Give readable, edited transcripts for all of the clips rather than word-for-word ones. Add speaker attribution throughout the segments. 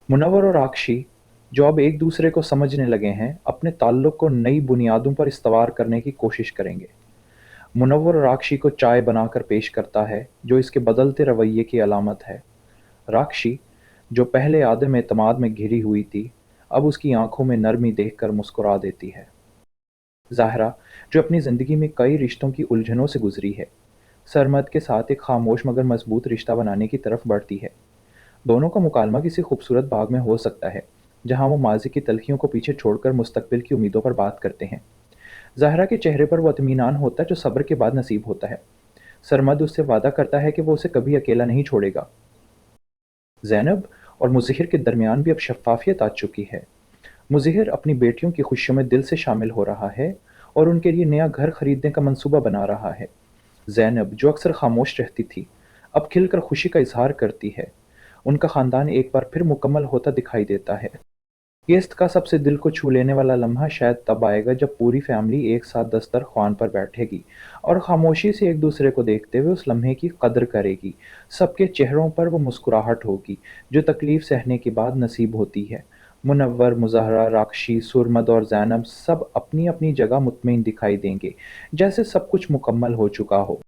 Speaker 1: मुनव्वर और राक्षी, जो अब एक दूसरे को समझने लगे हैं, अपने ताल्लुक को नई बुनियादों पर इस्तवार करने की कोशिश करेंगे। मुनव्वर राक्षी को चाय बनाकर पेश करता है, जो इसके बदलते रवैये की अलामत है। राक्षी, जो पहले आदम एतमाद में घिरी हुई थी, अब उसकी आंखों में नरमी देखकर मुस्कुरा देती है। ज़ाहरा, जो अपनी ज़िंदगी में कई रिश्तों की उलझनों से गुजरी है, सरमद के साथ एक खामोश मगर मजबूत रिश्ता बनाने की तरफ बढ़ती है। दोनों का मुकालमा किसी खूबसूरत बाग में हो सकता है, जहाँ वो माज़ी की तलखियों को पीछे छोड़कर मुस्तकबिल की उम्मीदों पर बात करते हैं। ज़ाहरा के चेहरे पर वो इत्मीनान होता है जो सब्र के बाद नसीब होता है। सरमद उससे वादा करता है कि वो उसे कभी अकेला नहीं छोड़ेगा। ज़ैनब और मुज़हिर के दरमियान भी अब शफ़ाफ़ियत आ चुकी है। मुज़हिर अपनी बेटियों की खुशियों में दिल से शामिल हो रहा है और उनके लिए नया घर खरीदने का मंसूबा बना रहा है। ज़ैनब, जो अक्सर खामोश रहती थी, अब खिलकर खुशी का इज़हार करती है। उनका ख़ानदान एक बार फिर मुकम्मल होता दिखाई देता है। गेस्ट का सबसे दिल को छू लेने वाला लम्हा शायद तब आएगा जब पूरी फैमिली एक साथ दस्तरख्वान पर बैठेगी और खामोशी से एक दूसरे को देखते हुए उस लम्हे की कदर करेगी। सबके चेहरों पर वो मुस्कुराहट होगी जो तकलीफ सहने के बाद नसीब होती है। मुनव्वर, मुज़हरा, राक्षी, सुरमद और ज़ैनब सब अपनी अपनी जगह मुतमईन दिखाई देंगे, जैसे सब कुछ मुकम्मल हो चुका हो।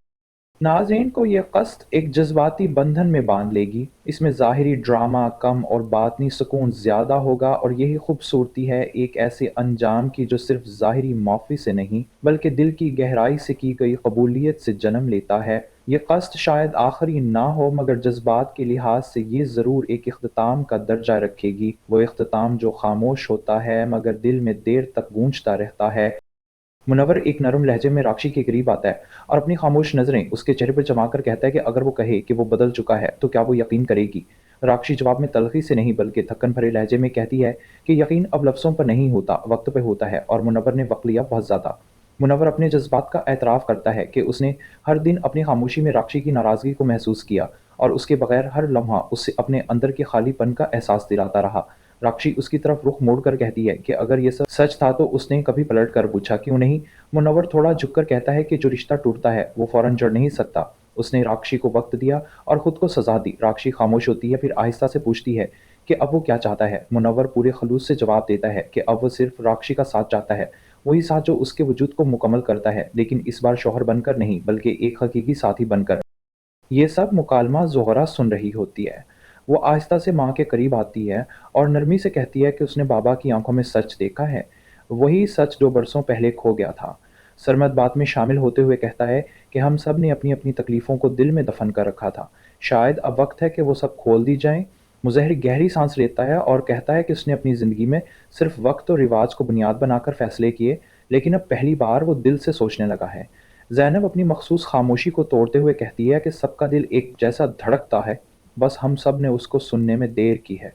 Speaker 1: नाज़रीन को ये क़स्त एक जज़्बाती बंधन में बांध लेगी। इसमें ज़ाहिरी ड्रामा कम और बातनी सुकून ज़्यादा होगा और यही खूबसूरती है एक ऐसे अंजाम की जो सिर्फ़ ज़ाहिरी माफ़ी से नहीं बल्कि दिल की गहराई से की गई कबूलियत से जन्म लेता है। ये क़स्त शायद आखिरी ना हो मगर जज़्बात के लिहाज से ये ज़रूर एक इख्तिताम का दर्जा रखेगी। वो इख्तिताम जो ख़ामोश होता है मगर दिल में देर तक गूंजता रहता है। मुनव्वर एक नरम लहजे में राक्षी के करीब आता है और अपनी खामोश नज़रें उसके चेहरे पर जमाकर कहता है कि अगर वो कहे कि वो बदल चुका है तो क्या वो यकीन करेगी। राक्षी जवाब में तल्खी से नहीं बल्कि थक्कन भरे लहजे में कहती है कि यकीन अब लफ्ज़ों पर नहीं होता, वक्त पे होता है। और मुनव्वर ने वक्त लिया बहुत ज़्यादा। मुनव्वर अपने जज्बात का एतराफ़ करता है कि उसने हर दिन अपनी खामोशी में राक्षी की नाराज़गी को महसूस किया और उसके बगैर हर लम्हा उससे अपने अंदर के खालीपन का एहसास दिलाता रहा। राक्षी उसकी तरफ रुख मोड़कर कहती है कि अगर ये सब सच था तो उसने कभी पलट कर पूछा क्यों नहीं। मुनव्वर थोड़ा झुककर कहता है कि जो रिश्ता टूटता है वो फौरन जड़ नहीं सकता। उसने राक्षी को वक्त दिया और खुद को सजा दी। राक्षी खामोश होती है, फिर आहिस्ता से पूछती है कि अब वो क्या चाहता है। मुनव्वर पूरे खलूस से जवाब देता है कि अब वो सिर्फ राक्षी का साथ चाहता है, वही साथ जो उसके वजूद को मुकम्मल करता है, लेकिन इस बार शौहर बनकर नहीं बल्कि एक हकीकी साथी बनकर। ये सब मुकालमा ज़ोहरा सुन रही होती है। वो आहिस्ता से माँ के करीब आती है और नरमी से कहती है कि उसने बाबा की आंखों में सच देखा है, वही सच जो बरसों पहले खो गया था। सरमद बात में शामिल होते हुए कहता है कि हम सब ने अपनी अपनी तकलीफ़ों को दिल में दफन कर रखा था, शायद अब वक्त है कि वो सब खोल दी जाएं। मुज़हिर गहरी सांस लेता है और कहता है कि उसने अपनी ज़िंदगी में सिर्फ वक्त और रिवाज को बुनियाद बनाकर फैसले किए, लेकिन अब पहली बार वो दिल से सोचने लगा है। ज़ैनब अपनी मखसूस खामोशी को तोड़ते हुए कहती है कि सबका दिल एक जैसा धड़कता है, बस हम सब ने उसको सुनने में देर की है।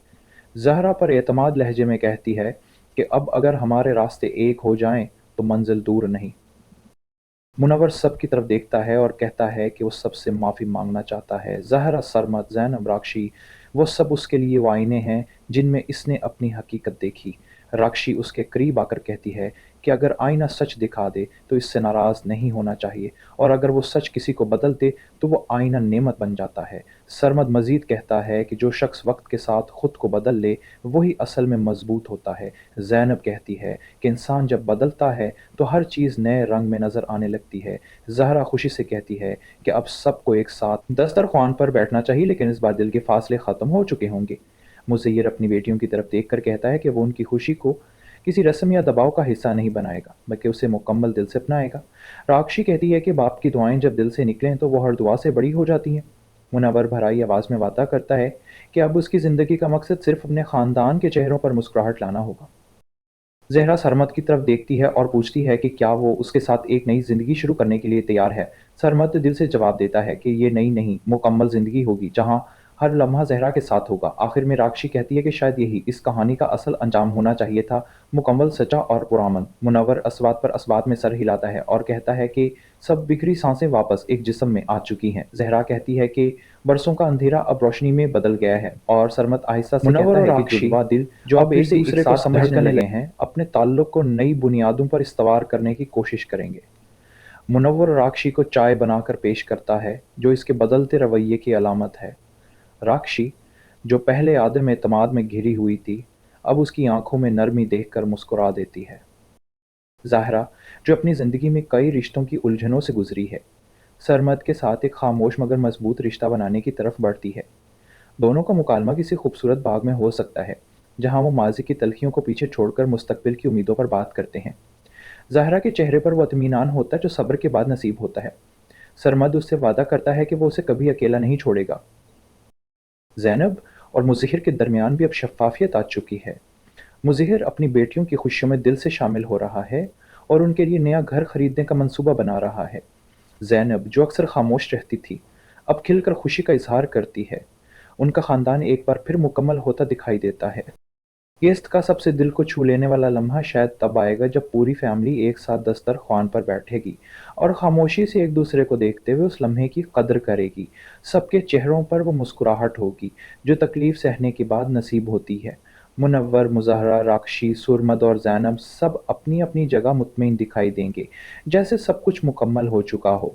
Speaker 1: ज़हरा पर एतमाद लहजे में कहती है कि अब अगर हमारे रास्ते एक हो जाएं तो मंजिल दूर नहीं। मुनव्वर सब की तरफ देखता है और कहता है कि वो सबसे माफ़ी मांगना चाहता है। ज़हरा, सरमद, ज़ैनब, राक्षी, वो सब उसके लिए वो आईने हैं जिनमें इसने अपनी हकीकत देखी। राक्षी उसके करीब आकर कहती है कि अगर आईना सच दिखा दे तो इससे नाराज़ नहीं होना चाहिए और अगर वो सच किसी को बदल दे तो वो आईना नेमत बन जाता है। सरमद मज़ीद कहता है कि जो शख्स वक्त के साथ खुद को बदल ले वही असल में मज़बूत होता है। ज़ैनब कहती है कि इंसान जब बदलता है तो हर चीज़ नए रंग में नज़र आने लगती है। ज़हरा खुशी से कहती है कि अब सबको एक साथ दस्तरख्वान पर बैठना चाहिए, लेकिन इस बार दिल के फासले ख़त्म हो चुके होंगे। मुज़ेयर अपनी बेटियों की तरफ देखकर कहता है कि वो उनकी खुशी को किसी रस्म या दबाव का हिस्सा नहीं बनाएगा, बल्कि उसे मुकम्मल दिल से अपनाएगा। राक्षी कहती है कि बाप की दुआएं जब दिल से निकलें तो वो हर दुआ से बड़ी हो जाती हैं। मुनव्वर भराई आवाज़ में वादा करता है कि अब उसकी ज़िंदगी का मकसद सिर्फ अपने ख़ानदान के चेहरों पर मुस्कुराहट लाना होगा। ज़हरा सरमद की तरफ देखती है और पूछती है कि क्या वो उसके साथ एक नई ज़िंदगी शुरू करने के लिए तैयार है। सरमद दिल से जवाब देता है कि ये नई नहीं, मुकम्मल ज़िंदगी होगी, जहाँ हर लम्हा ज़हरा के साथ होगा। आखिर में राक्षी कहती है कि शायद यही इस कहानी का असल अंजाम होना चाहिए था, मुकम्मल, सच्चा और पुरअमन। मुनव्वर असबात पर असबात में सर हिलाता है और कहता है कि सब बिखरी सांसें वापस एक जिस्म में आ चुकी हैं। ज़हरा कहती है कि बरसों का अंधेरा अब रोशनी में बदल गया है और सरमद आहिस्ता से
Speaker 2: मुनव्वर
Speaker 1: कहता
Speaker 2: और
Speaker 1: है कि
Speaker 2: राक्षी,
Speaker 1: जुड़वा दिल
Speaker 2: जो
Speaker 1: अब
Speaker 2: अब
Speaker 1: एक
Speaker 2: फिर से एक
Speaker 1: दूसरे को
Speaker 2: साथ
Speaker 1: समझने
Speaker 2: धड़कने
Speaker 1: लगे
Speaker 2: लगे।
Speaker 1: हैं, अपने ताल्लुक को नई बुनियादों पर इस्तवार करने की कोशिश करेंगे। मुनव्वर राक्षी को चाय बनाकर पेश करता है, जो इसके बदलते रवैये की अलामत है। राक्षी, जो पहले आदम एतमाद में घिरी हुई थी, अब उसकी आंखों में नरमी देखकर मुस्कुरा देती है। ज़ाहरा, जो अपनी ज़िंदगी में कई रिश्तों की उलझनों से गुजरी है, सरमद के साथ एक खामोश मगर मजबूत रिश्ता बनाने की तरफ बढ़ती है। दोनों का मुकालमा किसी खूबसूरत बाग में हो सकता है, जहाँ वो माजी की तलखियों को पीछे छोड़कर मुस्तकबिल की उम्मीदों पर बात करते हैं। ज़ाहरा के चेहरे पर वो इत्मीनान होता है जो सब्र के बाद नसीब होता है। सरमद उससे वादा करता है कि वो उसे कभी अकेला नहीं छोड़ेगा। ज़ैनब और मुज़हिर के दरमियान भी अब शफ़ाफ़ियत आ चुकी है। मुज़हिर अपनी बेटियों की खुशियों में दिल से शामिल हो रहा है और उनके लिए नया घर खरीदने का मंसूबा बना रहा है। ज़ैनब, जो अक्सर खामोश रहती थी, अब खिलकर खुशी का इज़हार करती है। उनका ख़ानदान एक बार फिर मुकम्मल होता दिखाई देता है। गेस्ट का सबसे दिल को छू लेने वाला लम्हा शायद तब आएगा जब पूरी फैमिली एक साथ दस्तरख्वान पर बैठेगी और खामोशी से एक दूसरे को देखते हुए उस लम्हे की कद्र करेगी। सबके चेहरों पर वो मुस्कुराहट होगी जो तकलीफ सहने के बाद नसीब होती है। मुनव्वर, मुज़हरा, राक्षी, सुरमद और ज़ैनब सब अपनी अपनी जगह मुतमईन दिखाई देंगे, जैसे सब कुछ मुकम्मल हो चुका हो।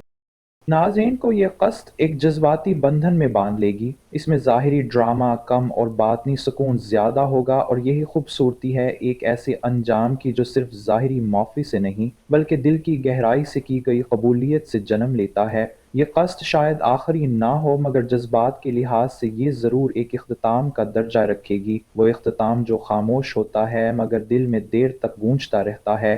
Speaker 1: नाज़रीन को ये क़स्त एक जज़्बाती बंधन में बांध लेगी। इसमें ज़ाहिरी ड्रामा कम और बातनी सुकून ज़्यादा होगा और यही खूबसूरती है एक ऐसे अंजाम की जो सिर्फ़ ज़ाहिरी मौक़ी से नहीं बल्कि दिल की गहराई से की गई कबूलियत से जन्म लेता है। ये क़स्त शायद आखिरी ना हो मगर जज़्बात के लिहाज से ये ज़रूर एक इख्तिताम का दर्जा रखेगी। वो इख्तिताम जो ख़ामोश होता है मगर दिल में देर तक गूंजता रहता है।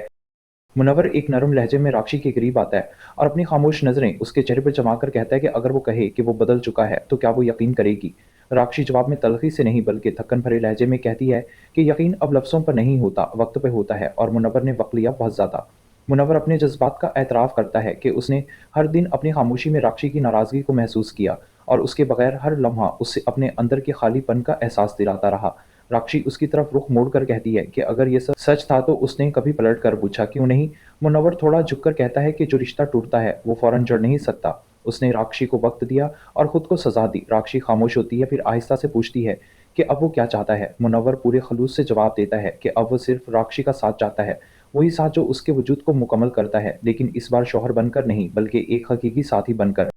Speaker 1: मुनव्वर एक नरम लहजे में राक्षी के करीब आता है और अपनी खामोश नज़रें उसके चेहरे पर जमा कर कहता है कि अगर वो कहे कि वो बदल चुका है तो क्या वो यकीन करेगी? राक्षी जवाब में तल्खी से नहीं बल्कि थक्कन भरे लहजे में कहती है कि यकीन अब लफ्ज़ों पर नहीं होता, वक्त पे होता है। और मुनव्वर ने वक्त लिया बहुत ज़्यादा। मुनव्वर अपने जज्बात का एतराफ़ करता है कि उसने हर दिन अपनी खामोशी में राक्षी की नाराज़गी को महसूस किया और उसके बगैर हर लम्हा उससे अपने अंदर के खालीपन का एहसास दिलाता रहा। राक्षी उसकी तरफ रुख मोड़कर कहती है कि अगर ये सब सच था तो उसने कभी पलट कर पूछा क्यों नहीं? मुनव्वर थोड़ा झुककर कहता है कि जो रिश्ता टूटता है वो फौरन जड़ नहीं सकता। उसने राक्षी को वक्त दिया और खुद को सजा दी। राक्षी खामोश होती है, फिर आहिस्ता से पूछती है कि अब वो क्या चाहता है? मुनव्वर पूरे खलूस से जवाब देता है कि अब वो सिर्फ राक्षी का साथ चाहता है, वही साथ जो उसके वजूद को मुकम्मल करता है, लेकिन इस बार शौहर बनकर नहीं बल्कि एक हकीकी साथी बनकर।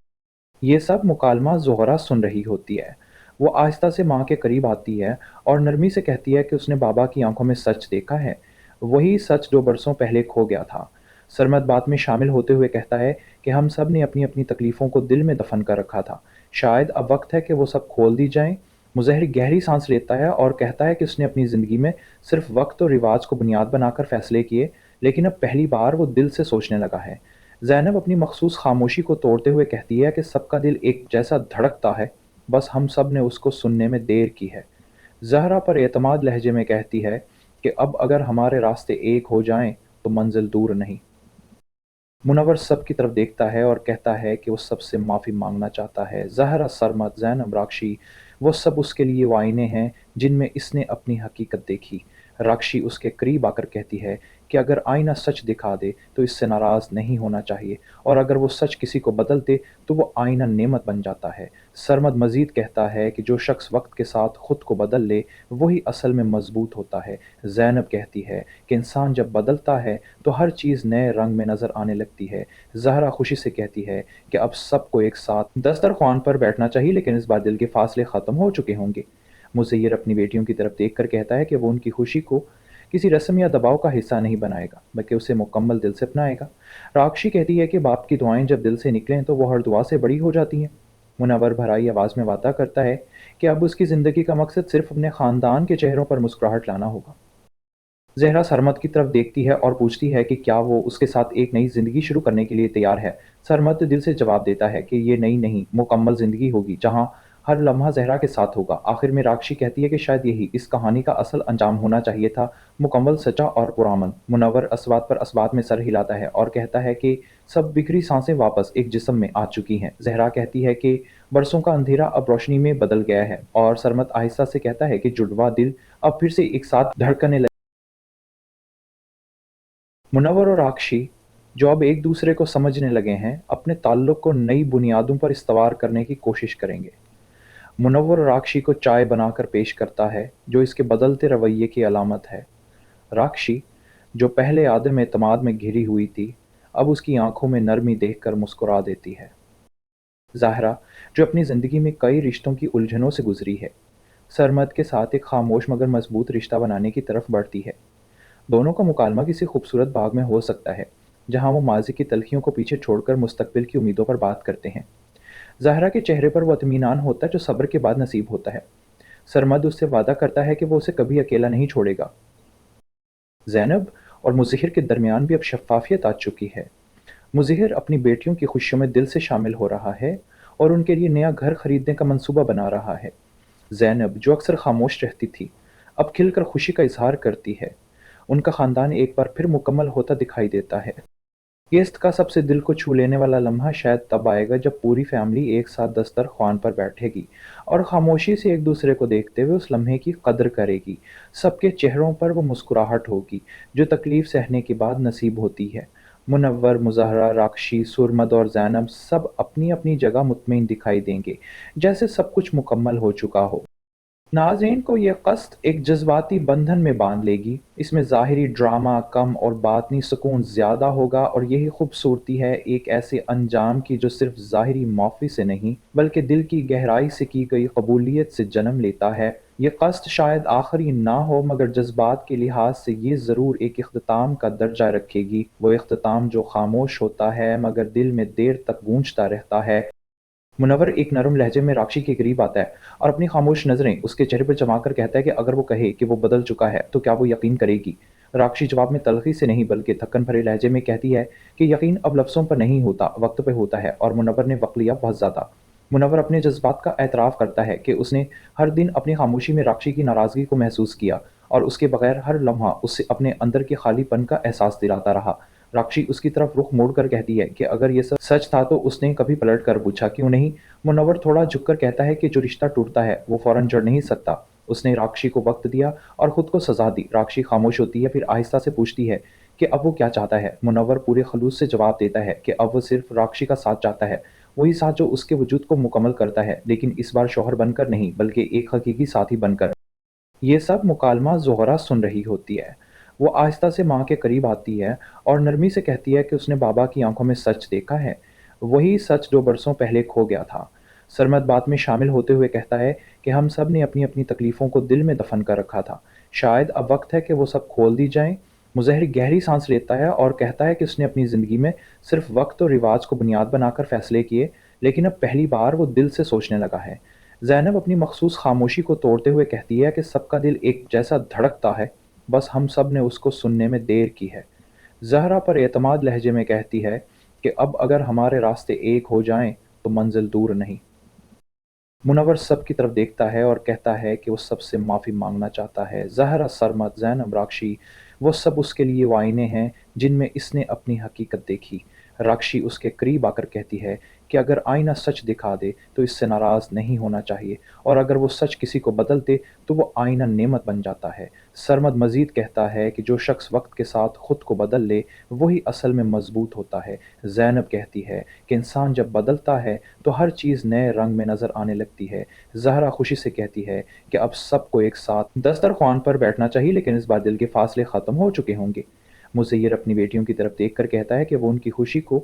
Speaker 1: ये सब मुकालमा ज़ोहरा सुन रही होती है। वो आहिस्ता से माँ के करीब आती है और नरमी से कहती है कि उसने बाबा की आंखों में सच देखा है, वही सच जो बरसों पहले खो गया था। सरमद बात में शामिल होते हुए कहता है कि हम सब ने अपनी अपनी तकलीफ़ों को दिल में दफन कर रखा था, शायद अब वक्त है कि वो सब खोल दी जाएं। मुज़हिर गहरी सांस लेता है और कहता है कि उसने अपनी ज़िंदगी में सिर्फ वक्त और रिवाज को बुनियाद बनाकर फैसले किए, लेकिन अब पहली बार वो दिल से सोचने लगा है। ज़ैनब अपनी मखसूस खामोशी को तोड़ते हुए कहती है कि सबका दिल एक जैसा धड़कता है, बस हम सब ने उसको सुनने में देर की है। ज़हरा पर एतमाद लहजे में कहती है कि अब अगर हमारे रास्ते एक हो जाएं तो मंजिल दूर नहीं। मुनव्वर सब की तरफ देखता है और कहता है कि वो सबसे माफ़ी मांगना चाहता है। ज़हरा, सरमद, ज़ैनब, राक्षी, वो सब उसके लिए वो आईने हैं जिनमें इसने अपनी हकीकत देखी। राक्षी उसके करीब आकर कहती है कि अगर आईना सच दिखा दे तो इससे नाराज़ नहीं होना चाहिए और अगर वो सच किसी को बदल दे तो वो आईना नेमत बन जाता है। सरमद मज़ीद कहता है कि जो शख्स वक्त के साथ खुद को बदल ले वही असल में मजबूत होता है। ज़ैनब कहती है कि इंसान जब बदलता है तो हर चीज़ नए रंग में नज़र आने लगती है। ज़हरा खुशी से कहती है कि अब सबको एक साथ दस्तरख्वान पर बैठना चाहिए, लेकिन इस बार दिल के फासले ख़त्म हो चुके होंगे। मुज़ेयर अपनी बेटियों की तरफ देखकर कहता है कि वो उनकी खुशी को किसी रस्म या दबाव का हिस्सा नहीं बनाएगा, बल्कि उसे मुकम्मल दिल से अपनाएगा। राक्षी कहती है कि बाप की दुआएं जब दिल से निकलें तो वो हर दुआ से बड़ी हो जाती हैं। मुनव्वर भराई आवाज़ में वादा करता है कि अब उसकी ज़िंदगी का मकसद सिर्फ अपने ख़ानदान के चेहरों पर मुस्कुराहट लाना होगा। ज़हरा सरमद की तरफ देखती है और पूछती है कि क्या वो उसके साथ एक नई ज़िंदगी शुरू करने के लिए तैयार है। सरमद दिल से जवाब देता है कि ये नई नहीं, मुकम्मल ज़िंदगी होगी जहाँ हर लम्हा ज़हरा के साथ होगा। आखिर में राक्षी कहती है कि शायद यही इस कहानी का असल अंजाम होना चाहिए था, मुकम्मल सच्चा और पुरअमन। मुनव्वर असबात पर असबात में सर हिलाता है और कहता है कि सब बिखरी सांसें वापस एक जिस्म में आ चुकी हैं। ज़हरा कहती है कि बरसों का अंधेरा अब रोशनी में बदल गया है और सरमद आहिस्ता से कहता है कि जुड़वा दिल अब फिर से एक साथ धड़कने लगे। मुनव्वर और राक्षी, जो अब एक दूसरे को समझने लगे हैं, अपने ताल्लुक को नई बुनियादों पर इस्तवार करने की कोशिश करेंगे। मुनव्वर राक्षी को चाय बनाकर पेश करता है, जो इसके बदलते रवैये की अलामत है। राक्षी, जो पहले आदम एतमाद में घिरी हुई थी, अब उसकी आंखों में नरमी देखकर मुस्कुरा देती है। ज़ाहरा, जो अपनी ज़िंदगी में कई रिश्तों की उलझनों से गुजरी है, सरमद के साथ एक खामोश मगर मजबूत रिश्ता बनाने की तरफ बढ़ती है। दोनों का मुकालमा किसी खूबसूरत बाग में हो सकता है, जहां वो माजी की तलखियों को पीछे छोड़कर मुस्तकबिल की उम्मीदों पर बात करते हैं। ज़हरा के चेहरे पर वो इत्मीनान होता है जो सब्र के बाद नसीब होता है। सरमद उससे वादा करता है कि वो उसे कभी अकेला नहीं छोड़ेगा। ज़ैनब और मुज़हिर के दरमियान भी अब शफ़ाफ़ियत आ चुकी है। मुज़हिर अपनी बेटियों की खुशियों में दिल से शामिल हो रहा है और उनके लिए नया घर खरीदने का मंसूबा बना रहा है। ज़ैनब, जो अक्सर खामोश रहती थी, अब खिलकर खुशी का इज़हार करती है। उनका ख़ानदान एक बार फिर मुकम्मल होता दिखाई देता है। गेस्ट का सबसे दिल को छू लेने वाला लम्हा शायद तब आएगा जब पूरी फैमिली एक साथ दस्तरख्वान पर बैठेगी और खामोशी से एक दूसरे को देखते हुए उस लम्हे की कद्र करेगी। सबके चेहरों पर वो मुस्कुराहट होगी जो तकलीफ सहने के बाद नसीब होती है। मुनव्वर, मुज़हरा, राक्षी, सुरमद और ज़ैनब सब अपनी अपनी जगह मुतमईन दिखाई देंगे, जैसे सब कुछ मुकम्मल हो चुका हो। नाज़रीन को ये क़स्त एक जज़्बाती बंधन में बांध लेगी। इसमें ज़ाहिरी ड्रामा कम और बातनी सुकून ज़्यादा होगा, और यही खूबसूरती है एक ऐसे अंजाम की जो सिर्फ ज़ाहिरी मौक़ी से नहीं बल्कि दिल की गहराई से की गई कबूलियत से जन्म लेता है। ये क़स्त शायद आखिरी ना हो, मगर जज्बात के लिहाज से ये ज़रूर एक इख्तिताम का दर्जा रखेगी। वो इख्तिताम जो खामोश होता है मगर दिल में देर तक गूंजता रहता है। मुनव्वर एक नरम लहजे में राक्षी के करीब आता है और अपनी खामोश नज़रें उसके चेहरे पर जमा कर कहता है कि अगर वो कहे कि वो बदल चुका है तो क्या वो यकीन करेगी? राक्षी जवाब में तल्खी से नहीं बल्कि थक्कन भरे लहजे में कहती है कि यकीन अब लफ्ज़ों पर नहीं होता, वक्त पे होता है, और मुनव्वर ने वक्त लिया बहुत ज़्यादा। मुनव्वर अपने जज्बात का एतराफ़ करता है कि उसने हर दिन अपनी खामोशी में राक्षी की नाराज़गी को महसूस किया और उसके बगैर हर लम्हा उससे अपने अंदर के खालीपन का एहसास दिलाता रहा। राक्षी उसकी तरफ रुख मोड़कर कहती है कि अगर ये सब सच था तो उसने कभी पलट कर पूछा क्यों नहीं? मुनव्वर थोड़ा झुककर कहता है कि जो रिश्ता टूटता है वो फौरन जड़ नहीं सकता। उसने राक्षी को वक्त दिया और खुद को सजा दी। राक्षी खामोश होती है, फिर आहिस्ता से पूछती है कि अब वो क्या चाहता है? मुनव्वर पूरे खलूस से जवाब देता है कि अब वो सिर्फ राक्षी का साथ चाहता है, वही साथ जो उसके वजूद को मुकम्मल करता है, लेकिन इस बार शौहर बनकर नहीं बल्कि एक हकीकी साथी बनकर। ये सब मुकालमा ज़ोहरा सुन रही होती है। वो आहिस्ता से माँ के करीब आती है और नरमी से कहती है कि उसने बाबा की आंखों में सच देखा है, वही सच जो बरसों पहले खो गया था। सरमद बात में शामिल होते हुए कहता है कि हम सब ने अपनी अपनी तकलीफ़ों को दिल में दफन कर रखा था, शायद अब वक्त है कि वो सब खोल दी जाएं। मुज़हिर गहरी सांस लेता है और कहता है कि उसने अपनी ज़िंदगी में सिर्फ वक्त और रिवाज को बुनियाद बनाकर फैसले किए, लेकिन अब पहली बार वो दिल से सोचने लगा है। ज़ैनब अपनी मखसूस खामोशी को तोड़ते हुए कहती है कि सबका दिल एक जैसा धड़कता है, बस हम सब ने उसको सुनने में देर की है। ज़हरा पर एतमाद लहजे में कहती है कि अब अगर हमारे रास्ते एक हो जाएं तो मंजिल दूर नहीं। मुनव्वर सब की तरफ देखता है और कहता है कि वो सबसे माफ़ी मांगना चाहता है। ज़हरा, सरमद, ज़ैनब, राक्षी, वो सब उसके लिए वो आईने हैं जिनमें इसने अपनी हकीकत देखी। राक्षी उसके करीब आकर कहती है कि अगर आईना सच दिखा दे तो इससे नाराज़ नहीं होना चाहिए, और अगर वो सच किसी को बदल दे तो वो आईना नेमत बन जाता है। सरमद मज़ीद कहता है कि जो शख्स वक्त के साथ खुद को बदल ले वही असल में मजबूत होता है। ज़ैनब कहती है कि इंसान जब बदलता है तो हर चीज़ नए रंग में नज़र आने लगती है। ज़हरा खुशी से कहती है कि अब सबको एक साथ दस्तरख्वान पर बैठना चाहिए, लेकिन इस बार दिल के फासले ख़त्म हो चुके होंगे। मुज़ेयर अपनी बेटियों की तरफ देखकर कहता है कि वो उनकी खुशी को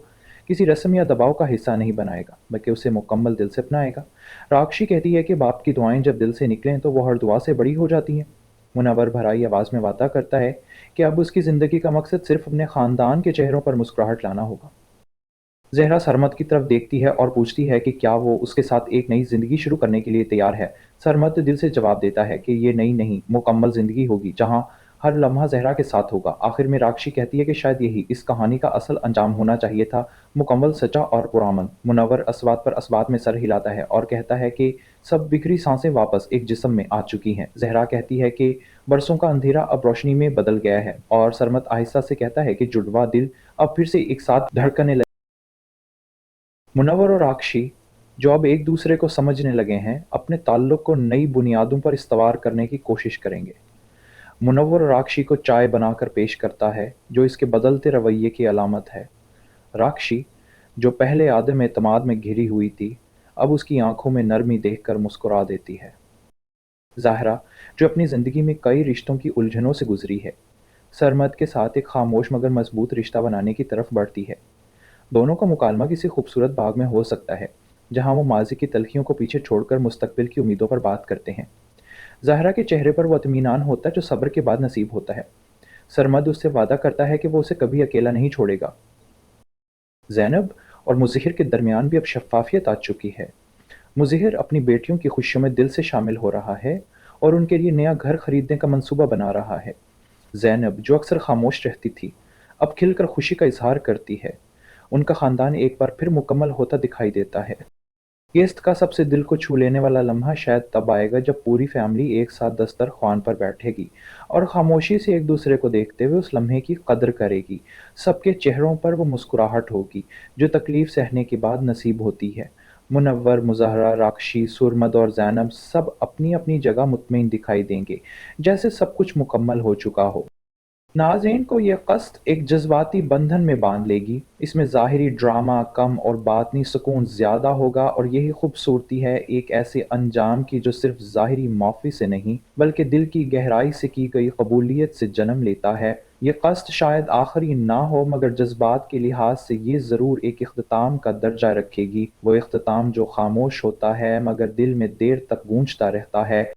Speaker 1: किसी रस्म या दबाव का हिस्सा नहीं बनाएगा, बल्कि उसे मुकम्मल दिल से अपनाएगा। राक्षी कहती है कि बाप की दुआएं जब दिल से निकलें तो वो हर दुआ से बड़ी हो जाती हैं। मुनव्वर भराई आवाज़ में वादा करता है कि अब उसकी ज़िंदगी का मकसद सिर्फ अपने ख़ानदान के चेहरों पर मुस्कुराहट लाना होगा। ज़हरा सरमद की तरफ देखती है और पूछती है कि क्या वो उसके साथ एक नई ज़िंदगी शुरू करने के लिए तैयार है। सरमद दिल से जवाब देता है कि ये नई नहीं, मुकम्मल ज़िंदगी होगी जहाँ हर लम्हा ज़हरा के साथ होगा। आखिर में राक्षी कहती है कि शायद यही इस कहानी का असल अंजाम होना चाहिए था, मुकम्मल, सच्चा और पुरअमन। मुनव्वर अस्बात पर अस्बात में सर हिलाता है और कहता है कि सब बिखरी सांसें वापस एक जिस्म में आ चुकी हैं। ज़हरा कहती है कि बरसों का अंधेरा अब रोशनी में बदल गया है, और सरमद आहिस्ता से कहता है कि जुड़वा दिल अब फिर से एक साथ धड़कने लगे। मुनव्वर और राक्षी, जो अब एक दूसरे को समझने लगे हैं, अपने ताल्लुक को नई बुनियादों पर इस्तवार करने की कोशिश करेंगे। मुनव्वर राक्षी को चाय बनाकर पेश करता है, जो इसके बदलते रवैये की अलामत है। राक्षी, जो पहले आदम एतमाद में घिरी हुई थी, अब उसकी आंखों में नरमी देखकर मुस्कुरा देती है। ज़ाहरा, जो अपनी ज़िंदगी में कई रिश्तों की उलझनों से गुजरी है, सरमद के साथ एक खामोश मगर मजबूत रिश्ता बनाने की तरफ बढ़ती है। दोनों का मुकालमा किसी खूबसूरत बाग में हो सकता है, जहाँ वो माज़ी की तलखियों को पीछे छोड़कर मुस्तकबिल की उम्मीदों पर बात करते हैं। ज़ाहरा के चेहरे पर वो इत्मीनान होता है जो सब्र के बाद नसीब होता है। सरमद उससे वादा करता है कि वो उसे कभी अकेला नहीं छोड़ेगा। ज़ैनब और मुज़हिर के दरमियान भी अब शफ़ाफ़ियत आ चुकी है। मुज़हिर अपनी बेटियों की खुशियों में दिल से शामिल हो रहा है और उनके लिए नया घर खरीदने का मंसूबा बना रहा है। ज़ैनब, जो अक्सर खामोश रहती थी, अब खिलकर खुशी का इज़हार करती है। उनका ख़ानदान एक बार फिर मुकम्मल होता दिखाई देता है। गेस्ट का सबसे दिल को छू लेने वाला लम्हा शायद तब आएगा जब पूरी फैमिली एक साथ दस्तरख्वान पर बैठेगी और खामोशी से एक दूसरे को देखते हुए उस लम्हे की कदर करेगी। सबके चेहरों पर वो मुस्कुराहट होगी जो तकलीफ सहने के बाद नसीब होती है। मुनव्वर, मुज़हरा, राक्षी, सुरमद और ज़ैनब सब अपनी अपनी जगह मुतमईन दिखाई देंगे, जैसे सब कुछ मुकम्मल हो चुका हो। नाज़रीन को ये क़स्त एक जज़्बाती बंधन में बांध लेगी। इसमें ज़ाहिरी ड्रामा कम और बातनी सुकून ज़्यादा होगा और यही खूबसूरती है एक ऐसे अंजाम की जो सिर्फ ज़ाहिरी माफ़ी से नहीं बल्कि दिल की गहराई से की गई कबूलियत से जन्म लेता है। ये क़स्त शायद आखिरी ना हो मगर जज्बात के लिहाज से ये ज़रूर एक इख्तिताम का दर्जा रखेगी, वो इख्तिताम जो खामोश होता है मगर दिल में देर तक गूंजता रहता है।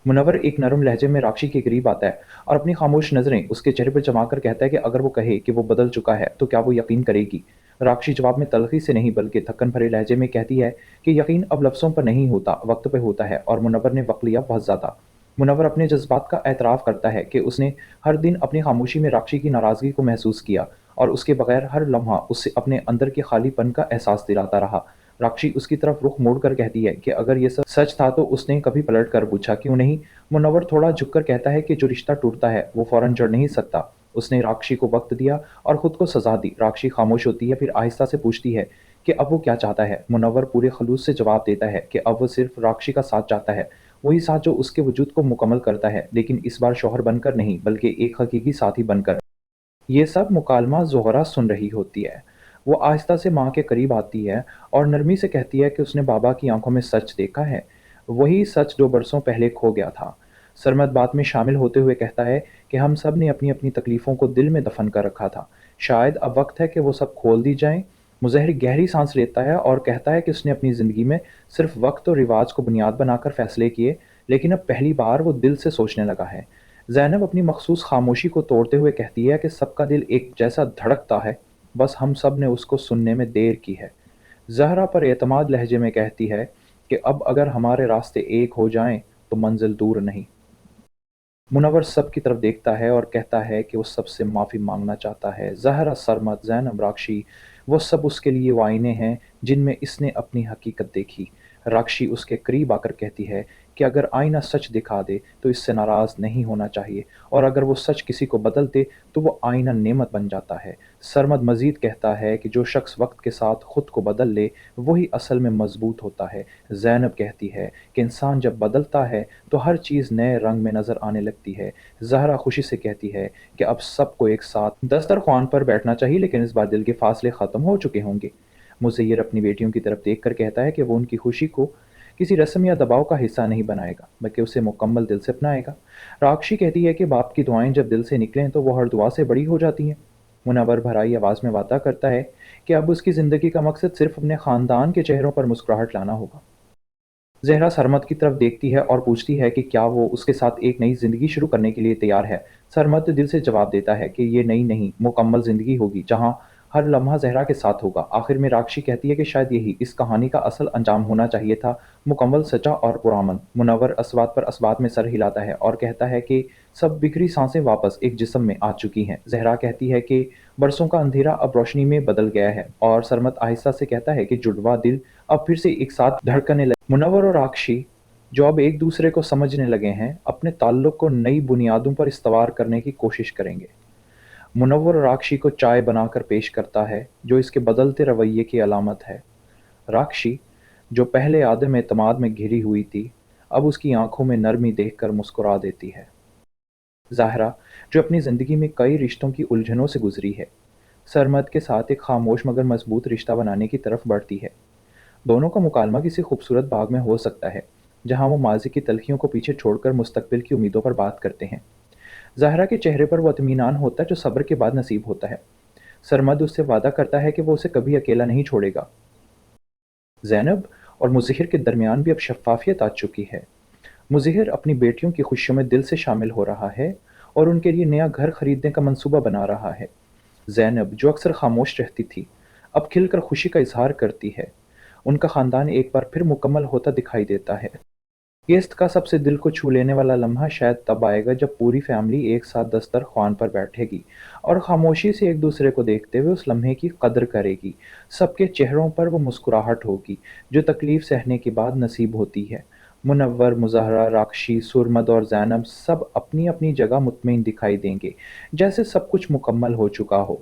Speaker 1: मुनव्वर एक नरम लहजे में राक्षी के करीब आता है और अपनी खामोश नज़रें उसके चेहरे पर जमाकर कहता है कि अगर वो कहे कि वो बदल चुका है तो क्या वो यकीन करेगी। राक्षी जवाब में तल्खी से नहीं बल्कि थक्कन भरे लहजे में कहती है कि यकीन अब लफ्ज़ों पर नहीं होता, वक्त पे होता है। और मुनव्वर ने वक्त लिया बहुत ज़्यादा। मुनव्वर अपने जज्बात का एतराफ़ करता है कि उसने हर दिन अपनी खामोशी में राक्षी की नाराज़गी को महसूस किया और उसके बगैर हर लम्हा उससे अपने अंदर के खालीपन का एहसास दिलाता रहा। राक्षी उसकी तरफ रुख मोड़कर कहती है कि अगर ये सब सच था तो उसने कभी पलट कर पूछा क्यों नहीं। मुनव्वर थोड़ा झुककर कहता है कि जो रिश्ता टूटता है वो फौरन जड़ नहीं सकता। उसने राक्षी को वक्त दिया और खुद को सजा दी। राक्षी खामोश होती है, फिर आहिस्ता से पूछती है कि अब वो क्या चाहता है। मुनव्वर पूरे खलूस से जवाब देता है कि अब वो सिर्फ राक्षी का साथ चाहता है, वही साथ जो उसके वजूद को मुकम्मल करता है, लेकिन इस बार शौहर बनकर नहीं बल्कि एक हकीकी साथी बनकर। ये सब मुकालमा ज़ोहरा सुन रही होती है। वो आहिस्ता से माँ के करीब आती है और नरमी से कहती है कि उसने बाबा की आंखों में सच देखा है, वही सच जो बरसों पहले खो गया था। सरमद बात में शामिल होते हुए कहता है कि हम सब ने अपनी अपनी तकलीफ़ों को दिल में दफन कर रखा था, शायद अब वक्त है कि वो सब खोल दी जाएं। मुज़हिर गहरी सांस लेता है और कहता है कि उसने अपनी ज़िंदगी में सिर्फ वक्त और रिवाज को बुनियाद बनाकर फैसले किए, लेकिन अब पहली बार वो दिल से सोचने लगा है। ज़ैनब अपनी मखसूस खामोशी को तोड़ते हुए कहती है कि सबका दिल एक जैसा धड़कता है, बस हम सब ने उसको सुनने में देर की है। ज़हरा पर एतमाद लहजे में कहती है कि अब अगर हमारे रास्ते एक हो जाएं तो मंजिल दूर नहीं। मुनव्वर सब की तरफ देखता है और कहता है कि वो सबसे माफ़ी मांगना चाहता है। ज़हरा, सरमद, ज़ैनब, राक्षी, वो सब उसके लिए वो आईने हैं जिनमें इसने अपनी हकीकत देखी। राक्षी उसके करीब आकर कहती है कि अगर आईना सच दिखा दे तो इससे नाराज़ नहीं होना चाहिए और अगर वो सच किसी को बदल दे तो वो आईना नेमत बन जाता है। सरमद मज़ीद कहता है कि जो शख्स वक्त के साथ खुद को बदल ले वही असल में मजबूत होता है। ज़ैनब कहती है कि इंसान जब बदलता है तो हर चीज़ नए रंग में नज़र आने लगती है। ज़हरा खुशी से कहती है कि अब सबको एक साथ दस्तरख्वान पर बैठना चाहिए, लेकिन इस बार दिल के फासले ख़त्म हो चुके होंगे। मुज़ेयर अपनी बेटियों की तरफ देखकर कहता है कि वो उनकी खुशी को किसी रस्म या दबाव का हिस्सा नहीं बनाएगा बल्कि उसे मुकम्मल दिल से अपनाएगा। राक्षी कहती है कि बाप की दुआएं जब दिल से निकलें तो वो हर दुआ से बड़ी हो जाती हैं। मुनव्वर भराई आवाज़ में वादा करता है कि अब उसकी ज़िंदगी का मकसद सिर्फ अपने ख़ानदान के चेहरों पर मुस्कुराहट लाना होगा। ज़हरा सरमद की तरफ देखती है और पूछती है कि क्या वो उसके साथ एक नई ज़िंदगी शुरू करने के लिए तैयार है। सरमद दिल से जवाब देता है कि ये नई नहीं, मुकम्मल ज़िंदगी होगी जहाँ हर लम्हा ज़हरा के साथ होगा। आखिर में राक्षी कहती है कि शायद यही इस कहानी का असल अंजाम होना चाहिए था, मुकम्मल, सच्चा और पुरअमन। मुनव्वर असबात पर असबात में सर हिलाता है और कहता है कि सब बिखरी सांसें वापस एक जिस्म में आ चुकी हैं। ज़हरा कहती है कि बरसों का अंधेरा अब रोशनी में बदल गया है और सरमद आहिस्ता से कहता है कि जुड़वा दिल अब फिर से एक साथ धड़कने लगे। मुनव्वर और राक्षी, जो अब एक दूसरे को समझने लगे हैं, अपने ताल्लुक को नई बुनियादों पर इस्तवार करने की कोशिश करेंगे। मुनव्वर राक्षी को चाय बनाकर पेश करता है जो इसके बदलते रवैये की अलामत है। राक्षी, जो पहले आदम एतमाद में घिरी हुई थी, अब उसकी आंखों में नरमी देखकर मुस्कुरा देती है। ज़ाहरा, जो अपनी ज़िंदगी में कई रिश्तों की उलझनों से गुजरी है, सरमद के साथ एक खामोश मगर मजबूत रिश्ता बनाने की तरफ बढ़ती है। दोनों का मुकालमा किसी खूबसूरत बाग में हो सकता है जहाँ वो माजी की तलखियों को पीछे छोड़कर मुस्तकबिल की उम्मीदों पर बात करते हैं। ज़ाहरा के चेहरे पर वो इत्मीनान होता है जो सब्र के बाद नसीब होता है। सरमद उससे वादा करता है कि वो उसे कभी अकेला नहीं छोड़ेगा। ज़ैनब और मुज़हिर के दरमियान भी अब शफ़ाफ़ियत आ चुकी है। मुज़हिर अपनी बेटियों की खुशियों में दिल से शामिल हो रहा है और उनके लिए नया घर खरीदने का मंसूबा बना रहा है। ज़ैनब, जो अक्सर खामोश रहती थी, अब खिलकर खुशी का इज़हार करती है। उनका ख़ानदान एक बार फिर मुकम्मल होता दिखाई देता है। गेस्ट का सबसे दिल को छू लेने वाला लम्हा शायद तब आएगा जब पूरी फैमिली एक साथ दस्तरख्वान पर बैठेगी और खामोशी से एक दूसरे को देखते हुए उस लम्हे की कदर करेगी। सबके चेहरों पर वो मुस्कुराहट होगी जो तकलीफ सहने के बाद नसीब होती है। मुनव्वर, मुज़हरा, राक्षी, सुरमद और ज़ैनब सब अपनी अपनी जगह मुतमईन दिखाई देंगे, जैसे सब कुछ मुकम्मल हो चुका हो।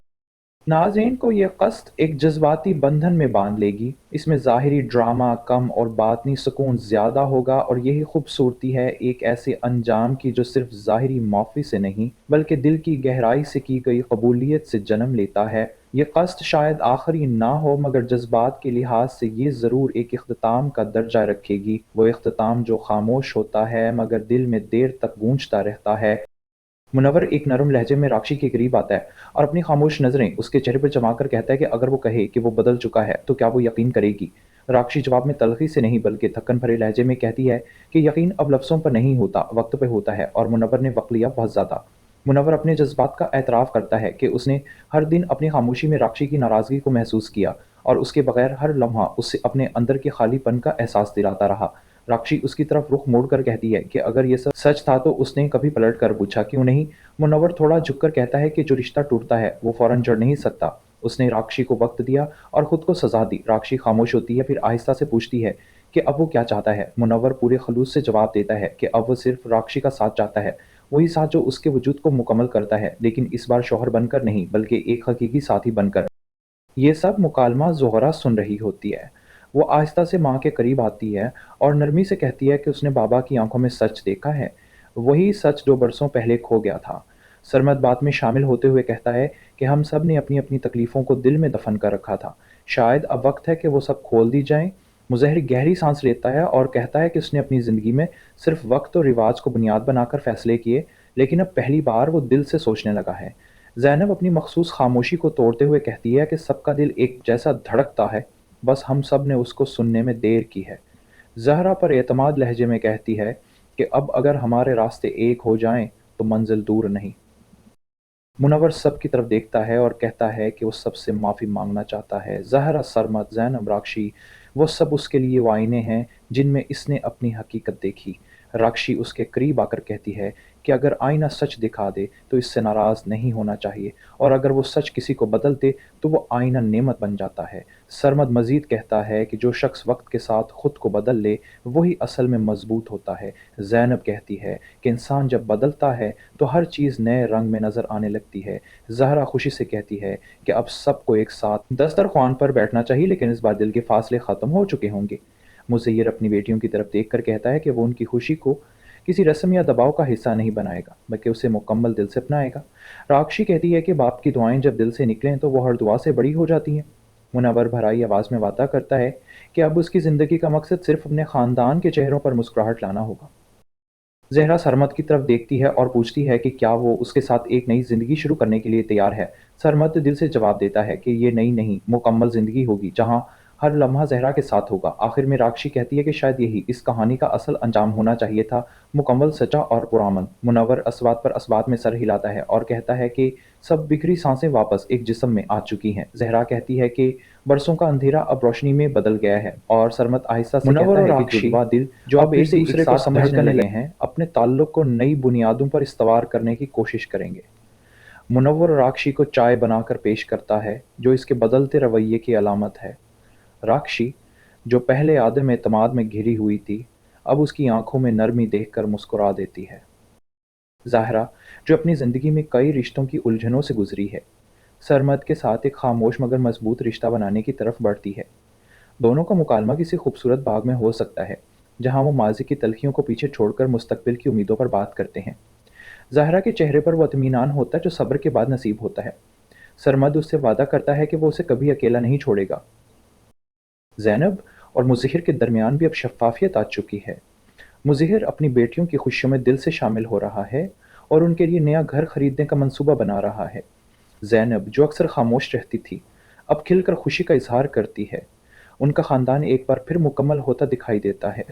Speaker 1: नाज़रीन को ये क़स्त एक जज़्बाती बंधन में बांध लेगी। इसमें ज़ाहिरी ड्रामा कम और बातनी सुकून ज़्यादा होगा, और यही खूबसूरती है एक ऐसे अंजाम की जो सिर्फ ज़ाहिरी माफ़ी से नहीं बल्कि दिल की गहराई से की गई कबूलियत से जन्म लेता है। ये क़स्त शायद आखिरी ना हो, मगर जज्बात के लिहाज से ये ज़रूर एक इख्तिताम का दर्जा रखेगी। वो इख्तिताम जो खामोश होता है मगर दिल में देर तक गूंजता रहता है। मुनव्वर एक नरम लहजे में राक्षी के करीब आता है और अपनी खामोश नज़रें उसके चेहरे पर जमाकर कहता है कि अगर वो कहे कि वो बदल चुका है तो क्या वो यकीन करेगी? राक्षी जवाब में तल्खी से नहीं बल्कि थक्कन भरे लहजे में कहती है कि यकीन अब लफ्ज़ों पर नहीं होता, वक्त पे होता है, और मुनव्वर ने वक्त लिया बहुत ज़्यादा। मुनव्वर अपने जज्बात का एतराफ़ करता है कि उसने हर दिन अपनी खामोशी में राक्षी की नाराज़गी को महसूस किया और उसके बगैर हर लम्हा उससे अपने अंदर के खालीपन का एहसास दिलाता रहा। राक्षी उसकी तरफ रुख मोड़कर कहती है कि अगर ये सब सच था तो उसने कभी पलट कर पूछा क्यों नहीं? मुनव्वर थोड़ा झुककर कहता है कि जो रिश्ता टूटता है वो फौरन जड़ नहीं सकता। उसने राक्षी को वक्त दिया और खुद को सजा दी। राक्षी खामोश होती है, फिर आहिस्ता से पूछती है कि अब वो क्या चाहता है? मुनव्वर पूरे खलूस से जवाब देता है कि अब वो सिर्फ राक्षी का साथ चाहता है, वही साथ जो उसके वजूद को मुकम्मल करता है, लेकिन इस बार शौहर बनकर नहीं बल्कि एक हकीकी साथी बनकर। ये सब मुकालमा ज़ोहरा सुन रही होती है। वो आहिस्ता से माँ के करीब आती है और नरमी से कहती है कि उसने बाबा की आंखों में सच देखा है, वही सच जो बरसों पहले खो गया था। सरमद बात में शामिल होते हुए कहता है कि हम सब ने अपनी अपनी तकलीफ़ों को दिल में दफन कर रखा था, शायद अब वक्त है कि वो सब खोल दी जाएं। मुज़हिर गहरी सांस लेता है और कहता है कि उसने अपनी ज़िंदगी में सिर्फ वक्त और रिवाज को बुनियाद बनाकर फैसले किए, लेकिन अब पहली बार वो दिल से सोचने लगा है। ज़ैनब अपनी मखसूस खामोशी को तोड़ते हुए कहती है कि सबका दिल एक जैसा धड़कता है, बस हम सब ने उसको सुनने में देर की है। ज़हरा पर एतमाद लहजे में कहती है कि अब अगर हमारे रास्ते एक हो जाएं तो मंजिल दूर नहीं। मुनव्वर सब की तरफ देखता है और कहता है कि वो सबसे माफ़ी मांगना चाहता है। ज़हरा, सरमद, ज़ैनब, राक्षी, वो सब उसके लिए वो आईने हैं जिनमें इसने अपनी हकीकत देखी। राक्षी उसके करीब आकर कहती है कि अगर आईना सच दिखा दे तो इससे नाराज़ नहीं होना चाहिए, और अगर वो सच किसी को बदल दे तो वो आईना नेमत बन जाता है। सरमद मज़ीद कहता है कि जो शख्स वक्त के साथ खुद को बदल ले वही असल में मजबूत होता है। ज़ैनब कहती है कि इंसान जब बदलता है तो हर चीज़ नए रंग में नज़र आने लगती है। ज़हरा खुशी से कहती है कि अब सबको एक साथ दस्तरख्वान पर बैठना चाहिए, लेकिन इस बार दिल के फासले ख़त्म हो चुके होंगे। मुज़य्यर अपनी बेटियों की तरफ देखकर कहता है कि वो उनकी खुशी को किसी रस्म या दबाव का हिस्सा नहीं बनाएगा बल्कि उसे मुकम्मल दिल से अपनाएगा। राक्षी कहती है कि बाप की दुआएं जब दिल से निकलें तो वो हर दुआ से बड़ी हो जाती हैं। मुनव्वर भराई आवाज़ में वादा करता है कि अब उसकी ज़िंदगी का मकसद सिर्फ अपने ख़ानदान के चेहरों पर मुस्कुराहट लाना होगा। ज़हरा सरमद की तरफ देखती है और पूछती है कि क्या वो उसके साथ एक नई ज़िंदगी शुरू करने के लिए तैयार है। सरमद दिल से जवाब देता है कि ये नई नहीं, मुकम्मल ज़िंदगी होगी जहाँ हर लम्हा ज़हरा के साथ होगा। आखिर में राक्षी कहती है कि शायद यही इस कहानी का असल अंजाम होना चाहिए था, मुकम्मल, सच्चा और पुरअमन। मुनव्वर असबात पर असबात में सर हिलाता है और कहता है कि सब बिखरी सांसें वापस एक जिस्म में आ चुकी हैं। ज़हरा कहती है कि बरसों का अंधेरा अब रोशनी में बदल गया है, और सरमत आहिस्ता से मुनव्वर
Speaker 2: मुनव्वर
Speaker 1: कहता
Speaker 2: और
Speaker 1: है कि
Speaker 2: राक्षी
Speaker 1: जुड़वा दिल
Speaker 2: जो
Speaker 1: अब
Speaker 2: अब
Speaker 1: एक
Speaker 2: एक
Speaker 1: दूसरे
Speaker 2: दूसरे
Speaker 1: को
Speaker 2: को
Speaker 1: समझने
Speaker 2: समझने
Speaker 1: लगे
Speaker 2: लगे
Speaker 1: हैं, अपने ताल्लुक को नई बुनियादों पर इस्तवार करने की कोशिश करेंगे। मुनव्वर राक्षी को चाय बनाकर पेश करता है, जो इसके बदलते रवैये की अलामत है। राक्षी, जो पहले आदम एतमाद में घिरी हुई थी, अब उसकी आंखों में नरमी देखकर मुस्कुरा देती है। ज़ाहरा, जो अपनी ज़िंदगी में कई रिश्तों की उलझनों से गुजरी है, सरमद के साथ एक खामोश मगर मजबूत रिश्ता बनाने की तरफ बढ़ती है। दोनों का मुकालमा किसी खूबसूरत बाग में हो सकता है, जहाँ वो माज़ी की तलखियों को पीछे छोड़कर मुस्तकबिल की उम्मीदों पर बात करते हैं। ज़ाहरा के चेहरे पर वो इत्मीनान होता है जो सब्र के बाद नसीब होता है। सरमद उससे वादा करता है कि वो उसे कभी अकेला नहीं छोड़ेगा। ज़ैनब और मुज़हिर के दरमियान भी अब शफ़ाफ़ियत आ चुकी है। मुज़हिर अपनी बेटियों की खुशियों में दिल से शामिल हो रहा है और उनके लिए नया घर खरीदने का मंसूबा बना रहा है। ज़ैनब, जो अक्सर खामोश रहती थी, अब खिलकर खुशी का इज़हार करती है। उनका ख़ानदान एक बार फिर मुकम्मल होता दिखाई देता है।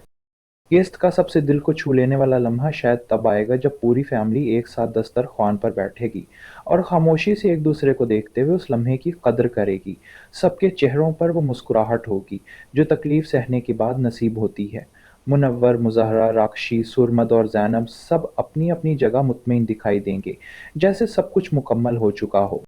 Speaker 1: गेस्ट का सबसे दिल को छू लेने वाला लम्हा शायद तब आएगा जब पूरी फैमिली एक साथ दस्तरख्वान पर बैठेगी और खामोशी से एक दूसरे को देखते हुए उस लम्हे की कदर करेगी। सबके चेहरों पर वो मुस्कुराहट होगी जो तकलीफ सहने के बाद नसीब होती है। मुनव्वर, मुज़हरा, राक्षी, सुरमद और ज़ैनब सब अपनी अपनी जगह मुतमईन दिखाई देंगे, जैसे सब कुछ मुकम्मल हो चुका हो।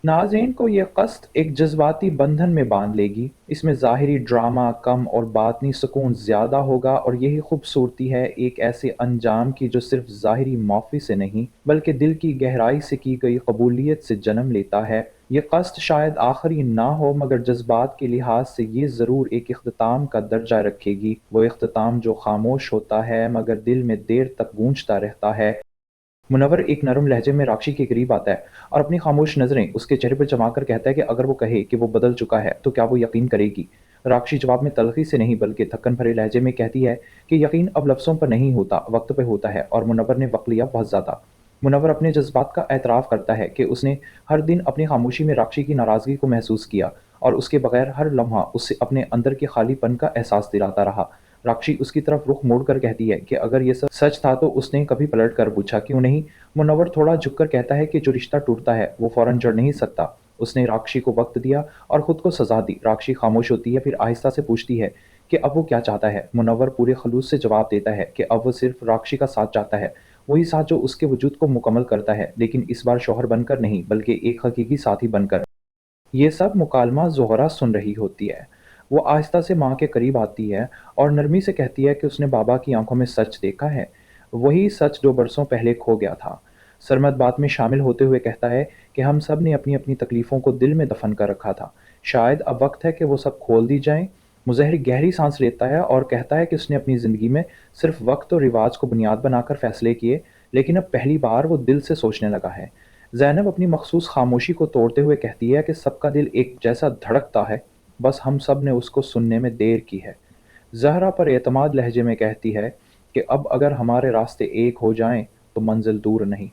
Speaker 1: नाज़रीन को ये क़स्द एक जज़्बाती बंधन में बांध लेगी। इसमें ज़ाहिरी ड्रामा कम और बातनी सुकून ज़्यादा होगा, और यही खूबसूरती है एक ऐसे अंजाम की जो सिर्फ ज़ाहिरी माफ़ी से नहीं बल्कि दिल की गहराई से की गई कबूलियत से जन्म लेता है। ये क़स्द शायद आखिरी ना हो, मगर जज्बात के लिहाज से ये ज़रूर एक इख्तिताम का दर्जा रखेगी। वो इख्तिताम जो खामोश होता है मगर दिल में देर तक गूंजता रहता है। मुनव्वर एक नरम लहजे में राक्षी के करीब आता है और अपनी खामोश नज़रें उसके चेहरे पर जमाकर कहता है कि अगर वो कहे कि वो बदल चुका है तो क्या वो यकीन करेगी? राक्षी जवाब में तल्खी से नहीं बल्कि थक्कन भरे लहजे में कहती है कि यकीन अब लफ्ज़ों पर नहीं होता, वक्त पे होता है। और मुनव्वर ने वक्त लिया बहुत ज़्यादा। मुनव्वर अपने जज्बात का एतराफ़ करता है कि उसने हर दिन अपनी खामोशी में राक्षी की नाराज़गी को महसूस किया और उसके बगैर हर लम्हा उससे अपने अंदर के खालीपन का एहसास दिलाता रहा। राक्षी उसकी तरफ रुख मोड़कर कहती है कि अगर ये सब सच था तो उसने कभी पलट कर पूछा क्यों नहीं? मुनव्वर थोड़ा झुककर कहता है कि जो रिश्ता टूटता है वो फौरन जड़ नहीं सकता। उसने राक्षी को वक्त दिया और खुद को सजा दी। राक्षी खामोश होती है, फिर आहिस्ता से पूछती है कि अब वो क्या चाहता है? मुनव्वर पूरे खलूस से जवाब देता है कि अब वो सिर्फ राक्षी का साथ चाहता है, वही साथ जो उसके वजूद को मुकम्मल करता है, लेकिन इस बार शौहर बनकर नहीं बल्कि एक हकीकी साथी बनकर। ये सब मुकालमा ज़ोहरा सुन रही होती है। वो आहिस्ता से माँ के करीब आती है और नरमी से कहती है कि उसने बाबा की आंखों में सच देखा है, वही सच जो बरसों पहले खो गया था। सरमद बात में शामिल होते हुए कहता है कि हम सब ने अपनी अपनी तकलीफ़ों को दिल में दफन कर रखा था, शायद अब वक्त है कि वो सब खोल दी जाएं। मुज़हिर गहरी सांस लेता है और कहता है कि उसने अपनी ज़िंदगी में सिर्फ वक्त और रिवाज को बुनियाद बनाकर फैसले किए, लेकिन अब पहली बार वो दिल से सोचने लगा है। ज़ैनब अपनी मखसूस खामोशी को तोड़ते हुए कहती है कि सबका दिल एक जैसा धड़कता है, बस हम सब ने उसको सुनने में देर की है। ज़हरा पर एतमाद लहजे में कहती है कि अब अगर हमारे रास्ते एक हो जाएं तो मंजिल दूर नहीं।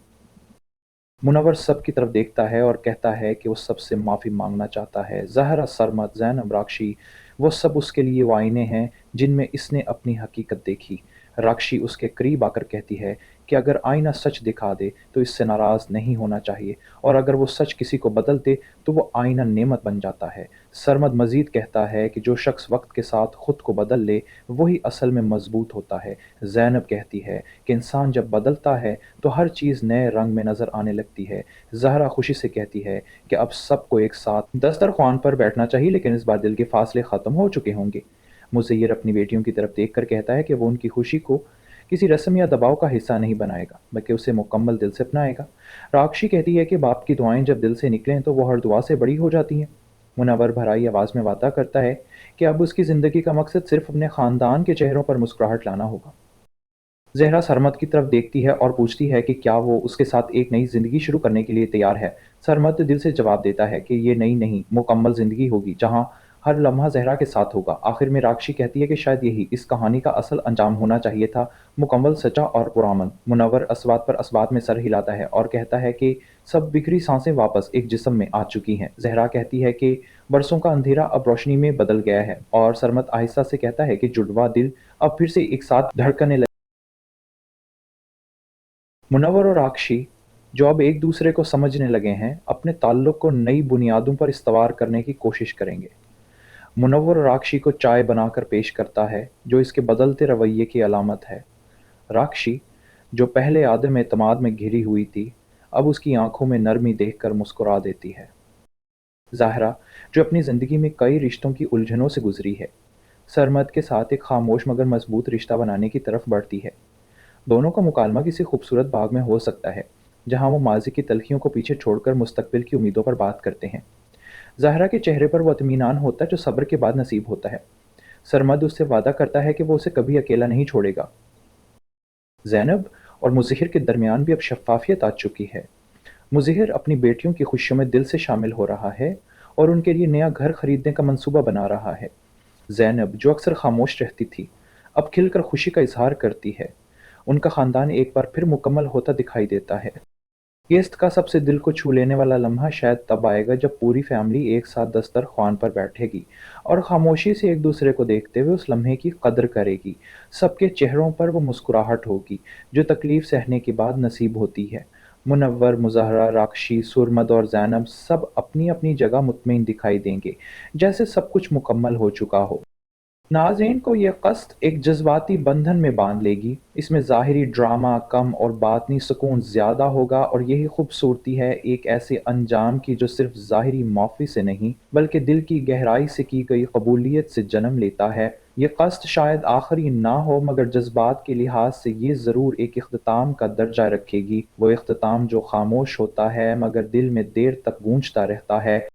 Speaker 1: मुनव्वर सब की तरफ देखता है और कहता है कि वो सबसे माफ़ी मांगना चाहता है। ज़हरा, सरमद, ज़ैनब, राक्षी, वो सब उसके लिए वो आईने हैं जिनमें इसने अपनी हकीकत देखी। राक्षी उसके करीब आकर कहती है कि अगर आईना सच दिखा दे तो इससे नाराज़ नहीं होना चाहिए, और अगर वो सच किसी को बदल दे तो वो आईना नेमत बन जाता है। सरमद मज़ीद कहता है कि जो शख्स वक्त के साथ खुद को बदल ले वही असल में मजबूत होता है। ज़ैनब कहती है कि इंसान जब बदलता है तो हर चीज़ नए रंग में नज़र आने लगती है। ज़हरा खुशी से कहती है कि अब सबको एक साथ दस्तरख्वान पर बैठना चाहिए, लेकिन इस बार दिल के फासले ख़त्म हो चुके होंगे। मुज़य्यर अपनी बेटियों की तरफ देखकर कहता है कि वो उनकी खुशी को किसी रस्म या दबाव का हिस्सा नहीं बनाएगा, बल्कि उसे मुकम्मल दिल से अपनाएगा। राक्षी कहती है कि बाप की दुआएं जब दिल से निकलें तो वो हर दुआ से बड़ी हो जाती हैं। मुनव्वर भराई आवाज़ में वादा करता है कि अब उसकी ज़िंदगी का मकसद सिर्फ अपने ख़ानदान के चेहरों पर मुस्कुराहट लाना होगा। ज़हरा सरमद की तरफ देखती है और पूछती है कि क्या वो उसके साथ एक नई ज़िंदगी शुरू करने के लिए तैयार है। सरमद दिल से जवाब देता है कि ये नई नहीं, मुकम्मल ज़िंदगी होगी जहाँ हर लम्हा ज़हरा के साथ होगा। आखिर में राक्षी कहती है कि शायद यही इस कहानी का असल अंजाम होना चाहिए था, मुकम्मल, सच्चा और पुरअमन। मुनव्वर असबात पर असबात में सर हिलाता है और कहता है कि सब बिखरी सांसें वापस एक जिस्म में आ चुकी हैं। ज़हरा कहती है कि बरसों का अंधेरा अब रोशनी में बदल गया है, और सरमद आहिस्ता से कहता है कि जुड़वा दिल अब फिर से एक साथ धड़कने लगे। मुनव्वर और राक्षी, जो अब एक दूसरे को समझने लगे हैं, अपने ताल्लुक को नई बुनियादों पर इस्तवार करने की कोशिश करेंगे। मुनव्वर राक्षी को चाय बनाकर पेश करता है, जो इसके बदलते रवैये की अलामत है। राक्षी, जो पहले आदम एतमाद में घिरी हुई थी, अब उसकी आंखों में नरमी देखकर मुस्कुरा देती है। ज़ाहरा, जो अपनी ज़िंदगी में कई रिश्तों की उलझनों से गुजरी है, सरमद के साथ एक खामोश मगर मजबूत रिश्ता बनाने की तरफ बढ़ती है। दोनों का मुकालमा किसी खूबसूरत बाग में हो सकता है, जहाँ वो माज़ी की तलखियों को पीछे छोड़कर मुस्तकबिल की उम्मीदों पर बात करते हैं। ज़हरा के चेहरे पर वो इत्मीनान होता है जो सब्र के बाद नसीब होता है। सरमद उससे वादा करता है कि वो उसे कभी अकेला नहीं छोड़ेगा। ज़ैनब और मुज़हिर के दरमियान भी अब शफ़ाफ़ियत आ चुकी है। मुज़हिर अपनी बेटियों की खुशियों में दिल से शामिल हो रहा है और उनके लिए नया घर खरीदने का मंसूबा बना रहा है। ज़ैनब, जो अक्सर खामोश रहती थी, अब खिलकर खुशी का इज़हार करती है। उनका ख़ानदान एक बार फिर मुकम्मल होता दिखाई देता है। गेस्ट का सबसे दिल को छू लेने वाला लम्हा शायद तब आएगा जब पूरी फैमिली एक साथ दस्तरख्वान पर बैठेगी और खामोशी से एक दूसरे को देखते हुए उस लम्हे की कदर करेगी। सबके चेहरों पर वो मुस्कुराहट होगी जो तकलीफ सहने के बाद नसीब होती है। मुनव्वर, मुज़हरा, राक्षी, सुरमद और ज़ैनब सब अपनी अपनी जगह मुतमईन दिखाई देंगे, जैसे सब कुछ मुकम्मल हो चुका हो। नाज़रीन को ये क़स्द एक जज़्बाती बंधन में बांध लेगी। इसमें ज़ाहिरी ड्रामा कम और बातनी सुकून ज़्यादा होगा, और यही खूबसूरती है एक ऐसे अंजाम की जो सिर्फ ज़ाहिरी माफ़ी से नहीं बल्कि दिल की गहराई से की गई कबूलियत से जन्म लेता है। ये क़स्द शायद आखिरी ना हो, मगर जज्बात के लिहाज से ये ज़रूर एक इख्तिताम का दर्जा रखेगी। वो इख्तिताम जो खामोश होता है मगर दिल में देर तक गूंजता रहता है।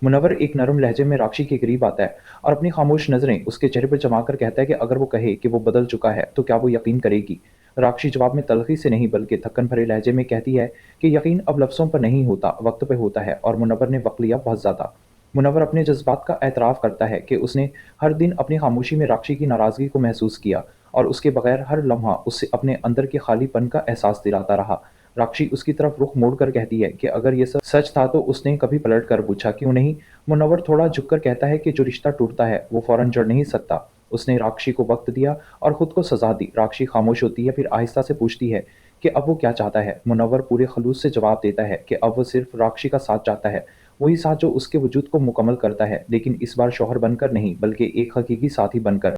Speaker 1: मुनव्वर एक नरम लहजे में राक्षी के करीब आता है और अपनी खामोश नज़रें उसके चेहरे पर जमाकर कहता है कि अगर वो कहे कि वो बदल चुका है तो क्या वो यकीन करेगी? राक्षी जवाब में तल्खी से नहीं बल्कि थक्कन भरे लहजे में कहती है कि यकीन अब लफ्ज़ों पर नहीं होता, वक्त पे होता है। और मुनव्वर ने वक्त लिया बहुत ज़्यादा। मुनव्वर अपने जज्बात का एतराफ़ करता है कि उसने हर दिन अपनी खामोशी में राक्षी की नाराज़गी को महसूस किया और उसके बगैर हर लम्हा उससे अपने अंदर के खालीपन का एहसास दिलाता रहा। राक्षी उसकी तरफ रुख मोड़कर कहती है कि अगर ये सब सच था तो उसने कभी पलट कर पूछा क्यों नहीं? मुनव्वर थोड़ा झुककर कहता है कि जो रिश्ता टूटता है वो फौरन जड़ नहीं सकता। उसने राक्षी को वक्त दिया और खुद को सजा दी। राक्षी खामोश होती है, फिर आहिस्ता से पूछती है कि अब वो क्या चाहता है? मुनव्वर पूरे खलूस से जवाब देता है कि अब वो सिर्फ राक्षी का साथ चाहता है, वही साथ जो उसके वजूद को मुकम्मल करता है, लेकिन इस बार शौहर बनकर नहीं बल्कि एक हकीकी साथी बनकर।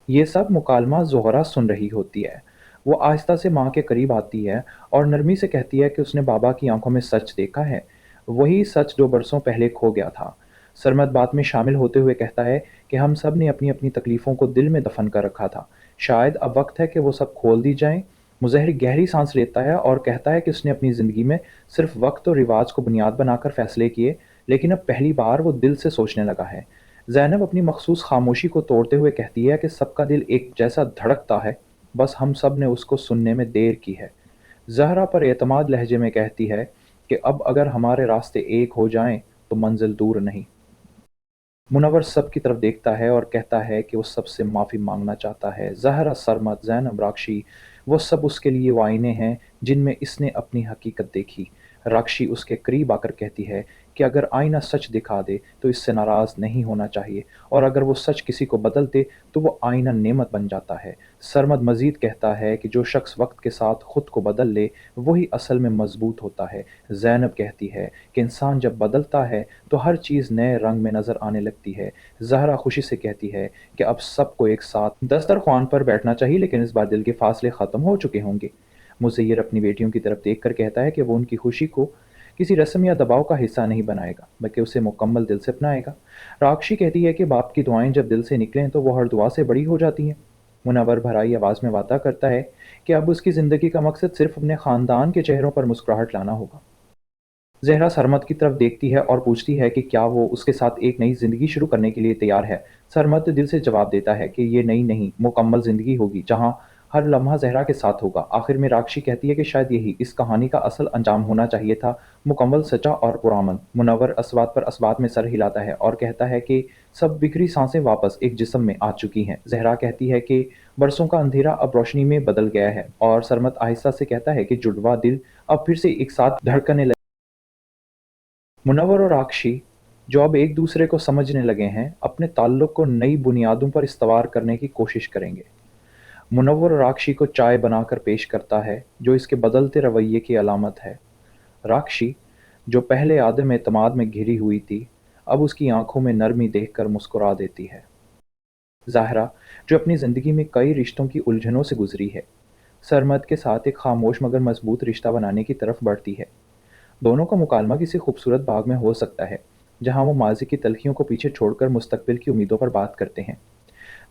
Speaker 1: ये सब मुकालमा ज़ोहरा सुन रही होती है। वो आहिस्ता से माँ के करीब आती है और नरमी से कहती है कि उसने बाबा की आंखों में सच देखा है, वही सच जो बरसों पहले खो गया था। सरमद बात में शामिल होते हुए कहता है कि हम सब ने अपनी अपनी तकलीफ़ों को दिल में दफन कर रखा था, शायद अब वक्त है कि वो सब खोल दी जाएं। मुज़हिर गहरी सांस लेता है और कहता है कि उसने अपनी ज़िंदगी में सिर्फ वक्त और रिवाज को बुनियाद बनाकर फैसले किए, लेकिन अब पहली बार वो दिल से सोचने लगा है। ज़ैनब अपनी मखसूस खामोशी को तोड़ते हुए कहती है कि सबका दिल एक जैसा धड़कता है, बस हम सब ने उसको सुनने में देर की है। ज़हरा पर एतमाद लहजे में कहती है कि अब अगर हमारे रास्ते एक हो जाएं तो मंजिल दूर नहीं। मुनव्वर सब की तरफ देखता है और कहता है कि वो सबसे माफ़ी मांगना चाहता है। ज़हरा, सरमद, ज़ैनब, राक्षी, वो सब उसके लिए वो आईने हैं जिनमें इसने अपनी हकीकत देखी। राक्षी उसके करीब आकर कहती है कि अगर आईना सच दिखा दे तो इससे नाराज़ नहीं होना चाहिए, और अगर वो सच किसी को बदल दे तो वो आईना नेमत बन जाता है। सरमद मज़ीद कहता है कि जो शख्स वक्त के साथ खुद को बदल ले वही असल में मजबूत होता है। ज़ैनब कहती है कि इंसान जब बदलता है तो हर चीज़ नए रंग में नज़र आने लगती है। ज़हरा खुशी से कहती है कि अब सबको एक साथ दस्तरख्वान पर बैठना चाहिए, लेकिन इस बार दिल के फासले ख़त्म हो चुके होंगे। मुज़य्यर अपनी बेटियों की तरफ देखकर कहता है कि वो उनकी खुशी को किसी रस्म या दबाव का हिस्सा नहीं बनाएगा, बल्कि उसे मुकम्मल दिल से अपनाएगा। राक्षी कहती है कि बाप की दुआएं जब दिल से निकलें तो वो हर दुआ से बड़ी हो जाती हैं। मुनव्वर भराई आवाज़ में वादा करता है कि अब उसकी ज़िंदगी का मकसद सिर्फ अपने ख़ानदान के चेहरों पर मुस्कुराहट लाना होगा। ज़हरा सरमद की तरफ देखती है और पूछती है कि क्या वो उसके साथ एक नई ज़िंदगी शुरू करने के लिए तैयार है। सरमद दिल से जवाब देता है कि ये नई नहीं, मुकम्मल ज़िंदगी होगी जहाँ हर लम्हा ज़हरा के साथ होगा। आखिर में राक्षी कहती है कि शायद यही इस कहानी का असल अंजाम होना चाहिए था, मुकम्मल, सच्चा और पुरअमन। मुनव्वर असबात पर असबात में सर हिलाता है और कहता है कि सब बिखरी सांसें वापस एक जिस्म में आ चुकी हैं। ज़हरा कहती है कि बरसों का अंधेरा अब रोशनी में बदल गया है, और सरमद आहिस्ता से कहता है कि जुड़वा दिल अब फिर से एक साथ धड़कने लगे। मुनव्वर और राक्षी, जो अब एक दूसरे को समझने लगे हैं, अपने ताल्लुक को नई बुनियादों पर इस्तवार करने की कोशिश करेंगे। मुनव्वर राक्षी को चाय बनाकर पेश करता है, जो इसके बदलते रवैये की अलामत है। राक्षी, जो पहले आदम एतमाद में घिरी हुई थी, अब उसकी आंखों में नरमी देखकर मुस्कुरा देती है। ज़ाहरा, जो अपनी ज़िंदगी में कई रिश्तों की उलझनों से गुजरी है, सरमद के साथ एक खामोश मगर मजबूत रिश्ता बनाने की तरफ बढ़ती है। दोनों का मुकालमा किसी खूबसूरत बाग में हो सकता है, जहाँ वो माज़ी की तलखियों को पीछे छोड़कर मुस्तकबिल की उम्मीदों पर बात करते हैं।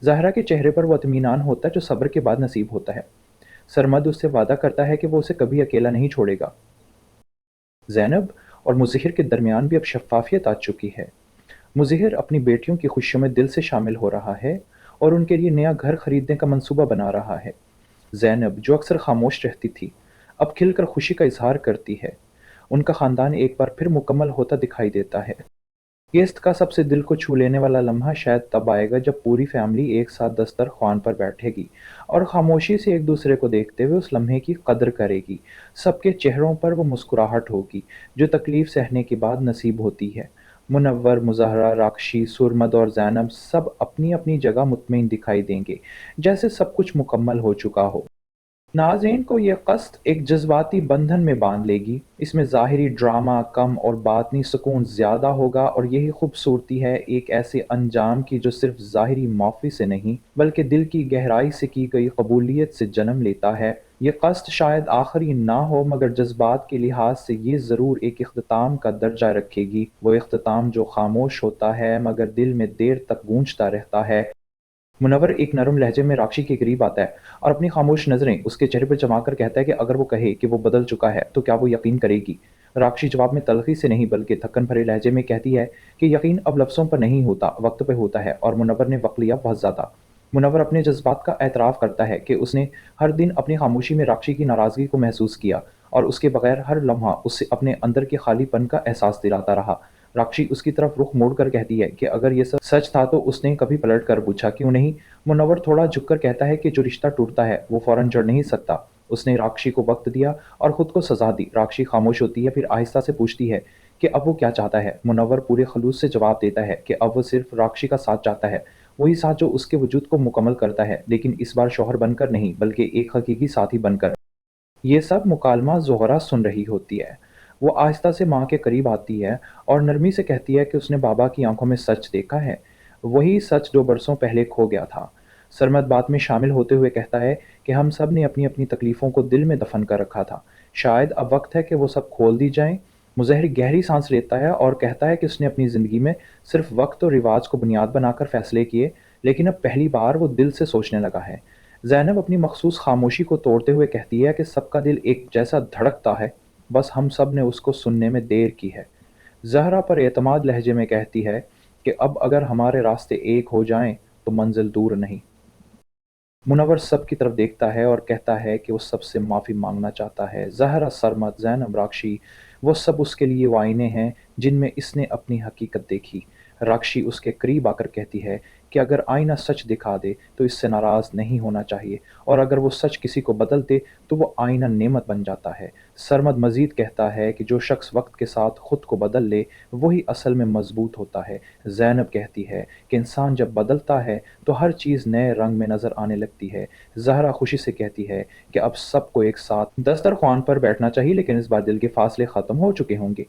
Speaker 1: ज़ाहरा के चेहरे पर वो इत्मीनान होता है जो सब्र के बाद नसीब होता है। सरमद उससे वादा करता है कि वो उसे कभी अकेला नहीं छोड़ेगा। ज़ैनब और मुज़हिर के दरमियान भी अब शफ़ाफ़ियत आ चुकी है। मुज़हिर अपनी बेटियों की खुशियों में दिल से शामिल हो रहा है और उनके लिए नया घर खरीदने का मंसूबा बना रहा है। ज़ैनब, जो अक्सर खामोश रहती थी, अब खिलकर खुशी का इज़हार करती है। उनका ख़ानदान एक बार फिर मुकम्मल होता दिखाई देता है। गेस्ट का सबसे दिल को छू लेने वाला लम्हा शायद तब आएगा जब पूरी फैमिली एक साथ दस्तरख्वान पर बैठेगी और खामोशी से एक दूसरे को देखते हुए उस लम्हे की कद्र करेगी। सबके चेहरों पर वो मुस्कुराहट होगी जो तकलीफ सहने के बाद नसीब होती है। मुनव्वर, मुज़हरा, राक्षी, सुरमद और ज़ैनब सब अपनी अपनी जगह मुतमईन दिखाई देंगे, जैसे सब कुछ मुकम्मल हो चुका हो। नाज़रीन को ये क़स्द एक जज़्बाती बंधन में बांध लेगी। इसमें ज़ाहिरी ड्रामा कम और बातनी सुकून ज़्यादा होगा, और यही खूबसूरती है एक ऐसे अंजाम की जो सिर्फ ज़ाहिरी माफ़ी से नहीं बल्कि दिल की गहराई से की गई कबूलियत से जन्म लेता है। ये क़स्द शायद आखिरी ना हो, मगर जज्बात के लिहाज से ये ज़रूर एक इख्तिताम का दर्जा रखेगी। वो इख्तिताम जो खामोश होता है मगर दिल में देर तक गूंजता रहता है। मुनव्वर एक नरम लहजे में राक्षी के करीब आता है और अपनी खामोश नज़रें उसके चेहरे पर जमाकर कहता है कि अगर वो कहे कि वो बदल चुका है तो क्या वो यकीन करेगी? राक्षी जवाब में तल्खी से नहीं बल्कि थक्कन भरे लहजे में कहती है कि यकीन अब लफ्ज़ों पर नहीं होता, वक्त पे होता है। और मुनव्वर ने वक्त लिया बहुत ज़्यादा। मुनव्वर अपने जज्बात का एतराफ़ करता है कि उसने हर दिन अपनी खामोशी में राक्षी की नाराज़गी को महसूस किया और उसके बगैर हर लम्हा उससे अपने अंदर के खालीपन का एहसास दिलाता रहा। राक्षी उसकी तरफ रुख मोड़कर कहती है कि अगर ये सब सच था तो उसने कभी पलट कर पूछा क्यों नहीं? मुनव्वर थोड़ा झुककर कहता है कि जो रिश्ता टूटता है वो फौरन जड़ नहीं सकता। उसने राक्षी को वक्त दिया और खुद को सजा दी। राक्षी खामोश होती है, फिर आहिस्ता से पूछती है कि अब वो क्या चाहता है? मुनव्वर पूरे खलूस से जवाब देता है कि अब वो सिर्फ राक्षी का साथ चाहता है, वही साथ जो उसके वजूद को मुकम्मल करता है, लेकिन इस बार शौहर बनकर नहीं बल्कि एक हकीकी साथी बनकर। ये सब मुकालमा ज़ोहरा सुन रही होती है। वो आहिस्ता से माँ के करीब आती है और नरमी से कहती है कि उसने बाबा की आंखों में सच देखा है, वही सच जो बरसों पहले खो गया था। सरमद बात में शामिल होते हुए कहता है कि हम सब ने अपनी अपनी तकलीफ़ों को दिल में दफन कर रखा था, शायद अब वक्त है कि वो सब खोल दी जाएं। मुज़हर गहरी सांस लेता है और कहता है कि उसने अपनी ज़िंदगी में सिर्फ वक्त और रिवाज को बुनियाद बनाकर फैसले किए, लेकिन अब पहली बार वो दिल से सोचने लगा है। ज़ैनब अपनी मखसूस खामोशी को तोड़ते हुए कहती है कि सबका दिल एक जैसा धड़कता है, बस हम सब ने उसको सुनने में देर की है। ज़हरा पर एतमाद लहजे में कहती है कि अब अगर हमारे रास्ते एक हो जाएं तो मंजिल दूर नहीं। मुनव्वर सब की तरफ देखता है और कहता है कि वो सबसे माफ़ी मांगना चाहता है। ज़हरा, सरमद, ज़ैनब, राक्षी, वो सब उसके लिए वो आईने हैं जिनमें इसने अपनी हकीकत देखी। राक्षी उसके करीब आकर कहती है कि अगर आईना सच दिखा दे तो इससे नाराज़ नहीं होना चाहिए, और अगर वो सच किसी को बदल दे तो वो आईना नेमत बन जाता है। सरमद मज़ीद कहता है कि जो शख्स वक्त के साथ खुद को बदल ले वही असल में मजबूत होता है। ज़ैनब कहती है कि इंसान जब बदलता है तो हर चीज़ नए रंग में नज़र आने लगती है। ज़हरा खुशी से कहती है कि अब सबको एक साथ दस्तरख्वान पर बैठना चाहिए, लेकिन इस बार दिल के फासले ख़त्म हो चुके होंगे।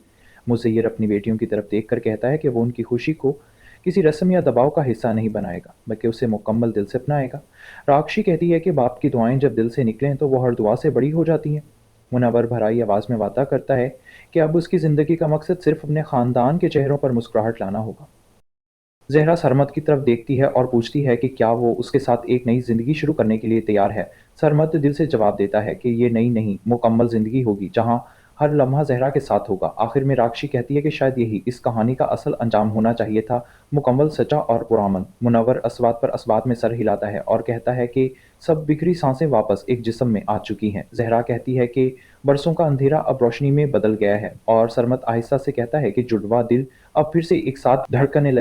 Speaker 1: मुज़य्यर अपनी बेटियों की तरफ देखकर कहता है कि वो उनकी खुशी को किसी रस्म या दबाव का हिस्सा नहीं बनाएगा, बल्कि उसे मुकम्मल दिल से अपनाएगा। राक्षी कहती है कि बाप की दुआएं जब दिल से निकलें तो वो हर दुआ से बड़ी हो जाती हैं। मुनव्वर भराई आवाज़ में वादा करता है कि अब उसकी ज़िंदगी का मकसद सिर्फ अपने ख़ानदान के चेहरों पर मुस्कुराहट लाना होगा। ज़हरा सरमद की तरफ देखती है और पूछती है कि क्या वो उसके साथ एक नई ज़िंदगी शुरू करने के लिए तैयार है। सरमद दिल से जवाब देता है कि ये नई नहीं, मुकम्मल ज़िंदगी होगी जहाँ हर लम्हा ज़हरा के साथ होगा। आखिर में राक्षी कहती है कि शायद यही इस कहानी का असल अंजाम होना चाहिए था, मुकम्मल सच्चा और पुरअमन। मुनव्वर असबात पर असबात में सर हिलाता है और कहता है कि सब बिखरी सांसें वापस एक जिस्म में आ चुकी हैं। ज़हरा कहती है कि बरसों का अंधेरा अब रोशनी में बदल गया है, और सरमद आहिस्ता से कहता है कि जुड़वा दिल अब फिर से एक साथ धड़कने